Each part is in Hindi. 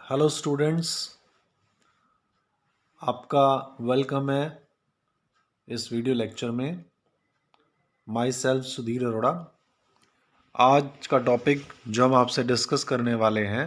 हेलो स्टूडेंट्स, आपका वेलकम है इस वीडियो लेक्चर में। My self Sudhir Arora. आज का टॉपिक जो हम आपसे डिस्कस करने वाले हैं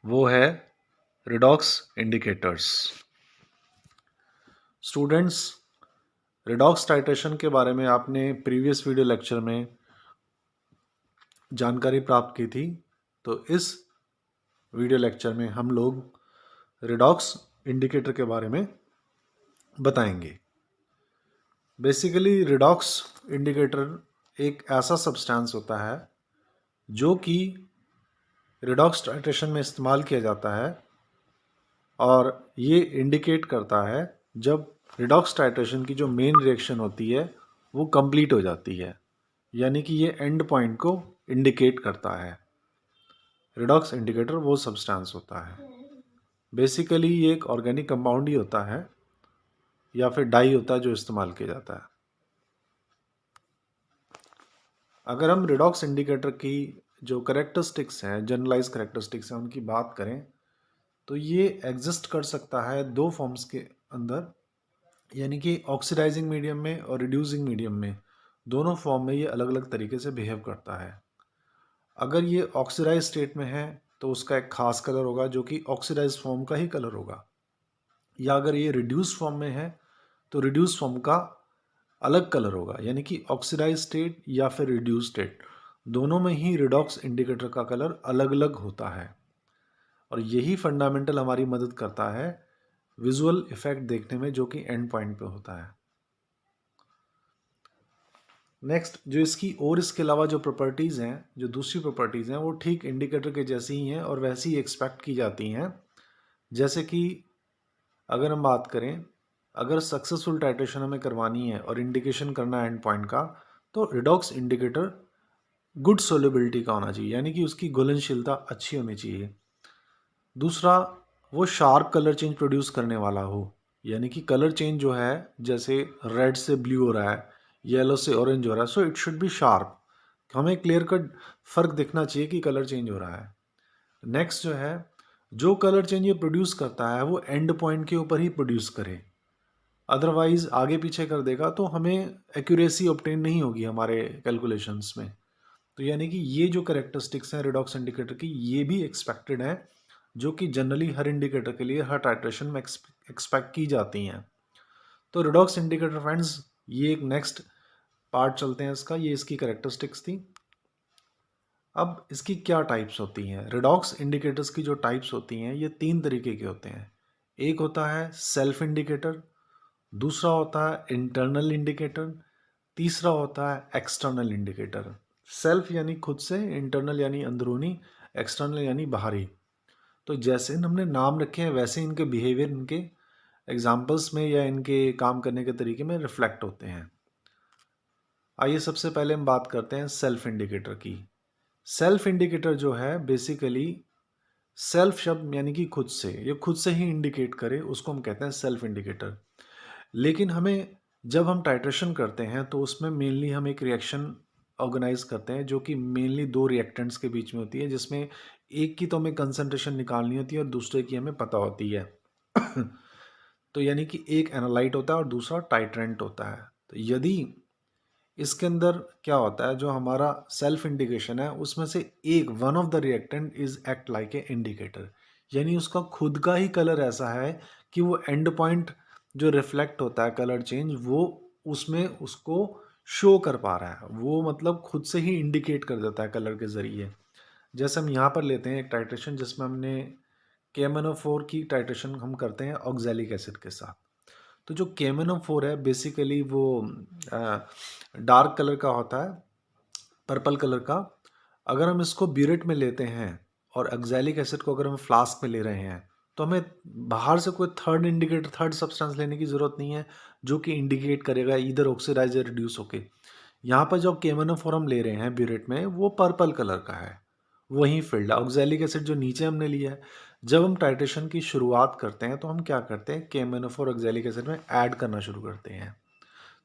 वो है redox indicators. Students, redox titration के बारे में आपने प्रीवियस वीडियो लेक्चर में जानकारी प्राप्त की थी, तो इस वीडियो लेक्चर में हम लोग रिडॉक्स इंडिकेटर के बारे में बताएंगे। बेसिकली रिडॉक्स इंडिकेटर एक ऐसा सब्सटेंस होता है जो कि रिडॉक्स टाइट्रेशन में इस्तेमाल किया जाता है और ये इंडिकेट करता है जब रिडॉक्स टाइट्रेशन की जो मेन रिएक्शन होती है वो कंप्लीट हो जाती है, यानी कि ये एंड पॉइंट को इंडिकेट करता है। रिडॉक्स इंडिकेटर वो सब्सटेंस होता है। बेसिकली ये एक ऑर्गेनिक कंपाउंड ही होता है या फिर डाई होता है जो इस्तेमाल किया जाता है। अगर हम रिडॉक्स इंडिकेटर की जो करेक्टरिस्टिक्स हैं, जनरलाइज करेक्टरिस्टिक्स हैं, उनकी बात करें तो ये एग्जिस्ट कर सकता है दो फॉर्म्स के अंदर, यानी कि ऑक्सीडाइजिंग मीडियम में और रिड्यूसिंग मीडियम में। दोनों फॉर्म में ये अलग अलग तरीके से बिहेव करता है। अगर ये ऑक्सीडाइज स्टेट में है तो उसका एक खास कलर होगा जो कि ऑक्सीडाइज फॉर्म का ही कलर होगा, या अगर ये रिड्यूस फॉर्म में है तो रिड्यूस फॉर्म का अलग कलर होगा, यानी कि ऑक्सीडाइज स्टेट या फिर रिड्यूस स्टेट, दोनों में ही रिडॉक्स इंडिकेटर का कलर अलग अलग होता है। और यही फंडामेंटल हमारी मदद करता है विजुअल इफेक्ट देखने में, जो कि एंड पॉइंट पे होता है। नेक्स्ट, जो इसकी और इसके अलावा जो प्रॉपर्टीज़ हैं, जो दूसरी प्रॉपर्टीज़ हैं, वो ठीक इंडिकेटर के जैसी ही हैं और वैसी ही एक्सपेक्ट की जाती हैं। जैसे कि अगर हम बात करें, अगर सक्सेसफुल टाइट्रेशन हमें करवानी है और इंडिकेशन करना है एंड पॉइंट का, तो रिडॉक्स इंडिकेटर गुड सोल्युबिलिटी का होना चाहिए, यानी कि उसकी घुलनशीलता अच्छी होनी चाहिए। दूसरा, वो शार्प कलर चेंज प्रोड्यूस करने वाला हो, यानी कि कलर चेंज जो है, जैसे रेड से ब्लू हो रहा है, येलो से ऑरेंज हो रहा है, so it should be sharp. हमें क्लियर कट फर्क दिखना चाहिए कि कलर चेंज हो रहा है। नेक्स्ट जो है, जो कलर चेंज ये प्रोड्यूस करता है वो एंड पॉइंट के ऊपर ही प्रोड्यूस करे, अदरवाइज आगे पीछे कर देगा तो हमें एक्यूरेसी ऑब्टेन नहीं होगी हमारे कैलकुलेशंस में। तो यानी कि ये जो करेक्टरिस्टिक्स हैं रिडॉक्स इंडिकेटर की, ये भी एक्सपेक्टेड है, जो कि जनरली हर इंडिकेटर के लिए हर टाइट्रेशन में एक्सपेक्ट की जाती हैं। तो रिडॉक्स इंडिकेटर फ्रेंड्स, ये एक नेक्स्ट पार्ट चलते हैं इसका, ये इसकी करेक्टरिस्टिक्स थी। अब इसकी क्या टाइप्स होती हैं? रिडॉक्स इंडिकेटर्स की जो टाइप्स होती हैं ये तीन तरीके के होते हैं। एक होता है सेल्फ इंडिकेटर, दूसरा होता है इंटरनल इंडिकेटर, तीसरा होता है एक्सटर्नल इंडिकेटर। सेल्फ यानी खुद से, इंटरनल यानी अंदरूनी, एक्सटर्नल यानी बाहरी। तो जैसे हमने नाम रखे हैं वैसे इनके बिहेवियर इनके एग्जाम्पल्स में या इनके काम करने के तरीके में रिफ्लेक्ट होते हैं। आइए सबसे पहले हम बात करते हैं सेल्फ इंडिकेटर की। सेल्फ इंडिकेटर जो है बेसिकली, सेल्फ शब्द यानी कि खुद से, ये खुद से ही इंडिकेट करे, उसको हम कहते हैं सेल्फ इंडिकेटर। लेकिन हमें जब हम टाइट्रेशन करते हैं तो उसमें मेनली हम एक रिएक्शन ऑर्गेनाइज करते हैं जो कि मेनली दो रिएक्टेंट्स के बीच में होती है, जिसमें एक की तो हमें कंसंट्रेशन निकालनी होती है और दूसरे की हमें पता होती है। तो यानी कि एक एनालाइट होता है और दूसरा टाइट्रेंट होता है। तो यदि इसके अंदर क्या होता है, जो हमारा सेल्फ इंडिकेशन है उसमें से एक one of the reactant is act like a indicator, यानी उसका खुद का ही कलर ऐसा है कि वो एंड पॉइंट जो रिफ्लेक्ट होता है कलर चेंज, वो उसमें उसको शो कर पा रहा है, वो मतलब खुद से ही इंडिकेट कर देता है कलर के ज़रिए। जैसे हम यहाँ पर लेते हैं एक टाइट्रेशन जिसमें हमने KMnO4 की टाइट्रेशन हम करते हैं ऑक्जेलिक एसिड के साथ। तो जो KMnO4 है बेसिकली वो डार्क कलर का होता है, पर्पल कलर का। अगर हम इसको ब्यूरेट में लेते हैं और ऑक्जेलिक एसिड को अगर हम फ्लास्क में ले रहे हैं, तो हमें बाहर से कोई थर्ड इंडिकेटर, थर्ड सब्सटेंस लेने की ज़रूरत नहीं है जो कि इंडिकेट करेगा इधर ऑक्सीडाइज या रिड्यूस होके। यहाँ पर जो KMnO4 हम ले रहे हैं ब्यूरेट में, वो पर्पल कलर का है, वही फील्ड। ऑक्जेलिक एसिड जो नीचे हमने लिया है, जब हम टाइट्रेशन की शुरुआत करते हैं तो हम क्या करते हैं, KMnO4 ऑक्जेलिक एसिड में ऐड करना शुरू करते हैं।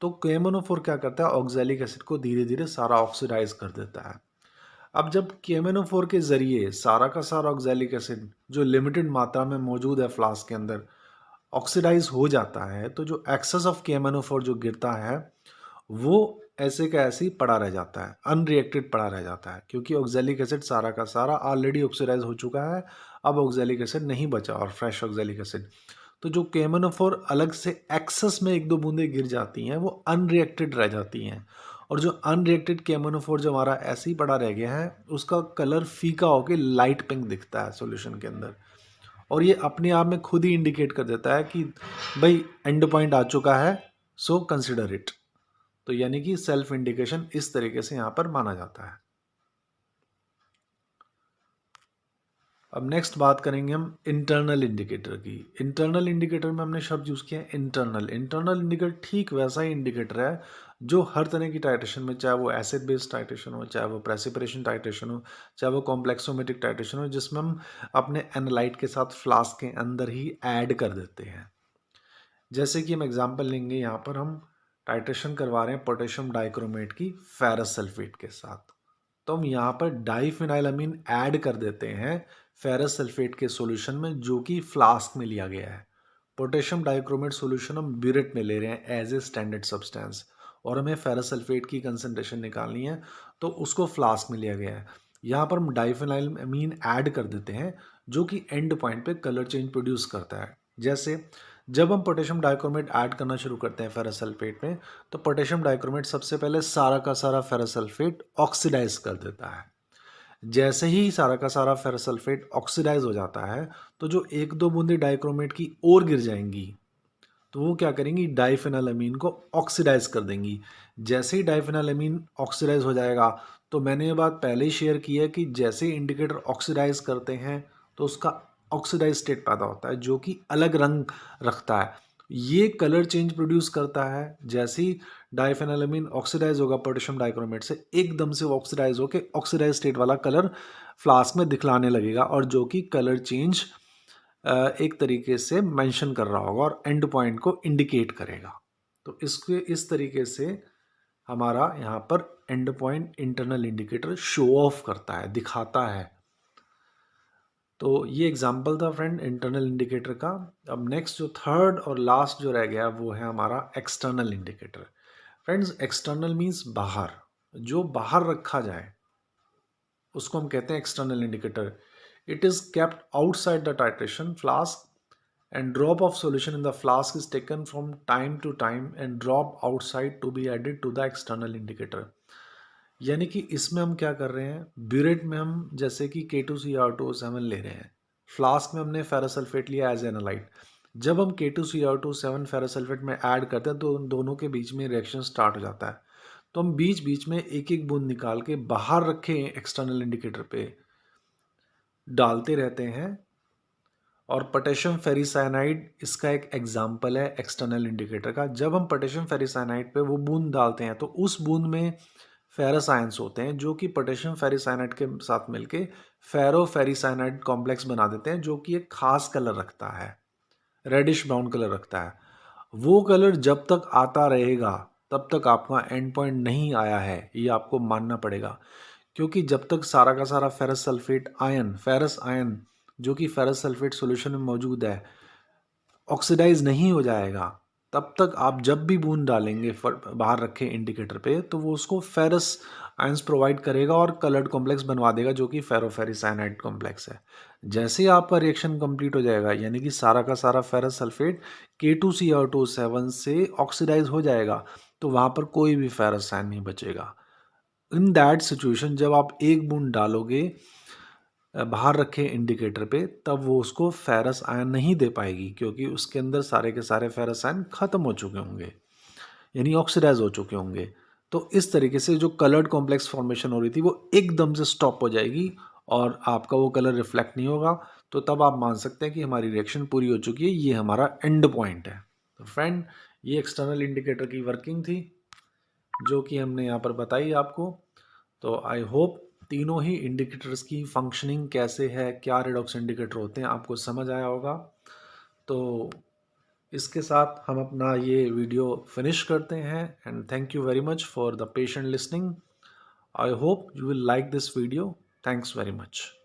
तो KMnO4 क्या करता है, ऑक्जेलिक एसिड को धीरे धीरे सारा ऑक्सीडाइज कर देता है। अब जब KMnO4 के ज़रिए सारा का सारा ऑक्जेलिक एसिड जो लिमिटेड मात्रा में मौजूद है फ्लास्क के अंदर ऑक्सीडाइज हो जाता है, तो जो एक्सेस ऑफ KMnO4 जो गिरता है वो ऐसे का ऐसे ही पड़ा रह जाता है, अनरिएक्टेड पड़ा रह जाता है, क्योंकि ऑक्जेलिक एसिड सारा का सारा ऑलरेडी ऑक्सीडाइज हो चुका है। अब ऑक्जेलिक एसिड नहीं बचा और फ्रेश ऑक्जेलिक एसिड, तो जो KMnO4 अलग से एक्सेस में एक दो बूंदे गिर जाती हैं वो अनरिएक्टेड रह जाती हैं। और जो अनरिएक्टेड KMnO4 जो हमारा ऐसे ही पड़ा रह गया है उसका कलर फीका होकर लाइट पिंक दिखता है सॉल्यूशन के अंदर। और ये अपने आप में खुद ही इंडिकेट कर देता है कि भाई एंड पॉइंट आ चुका है, सो कंसिडर इट। तो यानी कि सेल्फ इंडिकेशन इस तरीके से यहाँ पर माना जाता है। अब नेक्स्ट बात करेंगे हम इंटरनल इंडिकेटर की। इंटरनल इंडिकेटर में हमने शब्द यूज़ किया है इंटरनल। इंटरनल इंडिकेटर ठीक वैसा ही इंडिकेटर है जो हर तरह की टाइट्रेशन में, चाहे वो एसिड बेस्ड टाइट्रेशन हो, चाहे वो प्रेसिपिटेशन टाइट्रेशन हो, चाहे वो कॉम्प्लेक्सोमेट्रिक टाइट्रेशन हो, जिसमें हम अपने एनालाइट के साथ फ्लास्क के अंदर ही ऐड कर देते हैं। जैसे कि हम एग्जांपल लेंगे, यहाँ पर हम टाइट्रेशन करवा रहे हैं पोटेशियम डाइक्रोमेट की फेरस सल्फेट के साथ, तो हम यहाँ पर डाइफिनाइलामीन ऐड कर देते हैं फेरस सल्फेट के सॉल्यूशन में जो कि फ्लास्क में लिया गया है। पोटेशियम डाइक्रोमेट सॉल्यूशन हम ब्यूरेट में ले रहे हैं एज ए स्टैंडर्ड सब्सटेंस, और हमें फेरस सल्फेट की कंसंट्रेशन निकालनी है तो उसको फ्लास्क में लिया गया है। यहाँ पर हम डाइफिनाइलामीन ऐड कर देते हैं जो कि एंड पॉइंट पे कलर चेंज प्रोड्यूस करता है। जैसे जब हम पोटेशियम डाइक्रोमेट ऐड करना शुरू करते हैं फेरस सल्फेट में, तो पोटेशियम डाइक्रोमेट सबसे पहले सारा का सारा फेरस सल्फेट ऑक्सीडाइज कर देता है। जैसे ही सारा का सारा फेरस सल्फेट ऑक्सीडाइज हो जाता है तो जो एक दो बूंदे डाइक्रोमेट की और गिर जाएंगी, तो वो क्या करेंगी, डाइफेनालामीन को ऑक्सीडाइज कर देंगी। जैसे ही डाइफेनालामीन ऑक्सीडाइज हो जाएगा, तो मैंने ये बात पहले ही शेयर की है कि जैसे ही इंडिकेटर ऑक्सीडाइज करते हैं तो उसका ऑक्सीडाइज स्टेट पैदा होता है जो कि अलग रंग रखता है, ये कलर चेंज प्रोड्यूस करता है। जैसे ही डाइफेनालामीन ऑक्सीडाइज होगा पोटेशियम डाइक्रोमेट से, एकदम से ऑक्सीडाइज होकर ऑक्सीडाइज स्टेट वाला कलर फ्लास्क में दिखलाने लगेगा, और जो कि कलर चेंज एक तरीके से मेंशन कर रहा होगा और एंड पॉइंट को इंडिकेट करेगा। तो इसके इस तरीके से हमारा यहाँ पर and point internal indicator show off करता है, दिखाता है। तो ये एग्जांपल था फ्रेंड इंटरनल इंडिकेटर का। अब नेक्स्ट जो थर्ड और लास्ट जो रह गया वो है हमारा external indicator. Friends external means बाहर, जो बाहर रखा जाए उसको हम कहते हैं external indicator. It is kept outside the titration flask and drop of solution in the flask is taken from time to time and drop outside to be added to the external indicator। यानी कि इसमें हम क्या कर रहे हैं, ब्यूरेट में हम जैसे कि K2Cr2O7 ले रहे हैं, फ्लास्क में हमने फेरस सल्फेट लिया एज एनालाइट। जब हम K2Cr2O7 फेरस सल्फेट में ऐड करते हैं तो दोनों के बीच में रिएक्शन स्टार्ट हो जाता है। तो हम बीच बीच में एक एक बूंद निकाल के बाहर रखे एक्सटर्नल इंडिकेटर पे डालते रहते हैं, और पोटेशियम फेरिसाइनाइड इसका एक एग्जाम्पल है एक्सटर्नल इंडिकेटर का। जब हम पोटेशियम फेरिसाइनाइड पे वो बूंद डालते हैं तो उस बूंद में फेरस आयंस होते हैं जो कि पोटेशियम फेरिसाइनाइड के साथ मिलके फेरो फेरिसाइनाइड कॉम्प्लेक्स बना देते हैं, जो कि एक खास कलर रखता है, रेडिश ब्राउन कलर रखता है। वो कलर जब तक आता रहेगा तब तक आपका एंड पॉइंट नहीं आया है, ये आपको मानना पड़ेगा। क्योंकि जब तक सारा का सारा ferrous sulphate ion, ferrous ion जो कि फेरस सल्फेट सॉल्यूशन में मौजूद है, ऑक्सीडाइज नहीं हो जाएगा, तब तक आप जब भी बूंद डालेंगे बाहर रखे इंडिकेटर पे तो वो उसको फेरस आयंस प्रोवाइड करेगा और कलर्ड कॉम्प्लेक्स बनवा देगा जो कि फेरोफेरिसाइनाइड कॉम्प्लेक्स है। जैसे ही आपका रिएक्शन कंप्लीट हो जाएगा, यानी कि सारा का सारा फेरस सल्फेट K2Cr2O7 से ऑक्सीडाइज हो जाएगा, तो वहाँ पर कोई भी फेरस आयन नहीं बचेगा। इन दैट सिचुएशन जब आप एक बूंद डालोगे बाहर रखे इंडिकेटर पे, तब वो उसको फेरस आयन नहीं दे पाएगी, क्योंकि उसके अंदर सारे के सारे फेरस आयन खत्म हो चुके होंगे, यानी ऑक्सीडाइज हो चुके होंगे। तो इस तरीके से जो कलर्ड कॉम्प्लेक्स फॉर्मेशन हो रही थी वो एकदम से स्टॉप हो जाएगी और आपका वो कलर रिफ्लेक्ट नहीं होगा। तो तब आप मान सकते हैं कि हमारी रिएक्शन पूरी हो चुकी है, ये हमारा एंड पॉइंट है। तो फ्रेंड ये एक्सटर्नल इंडिकेटर की वर्किंग थी जो कि हमने यहाँ पर बताई आपको। तो आई होप तीनों ही इंडिकेटर्स की फंक्शनिंग कैसे है, क्या रेडॉक्स इंडिकेटर होते हैं, आपको समझ आया होगा। तो इसके साथ हम अपना ये वीडियो फिनिश करते हैं and thank you very much for the patient listening. I hope you will like this video. Thanks very much.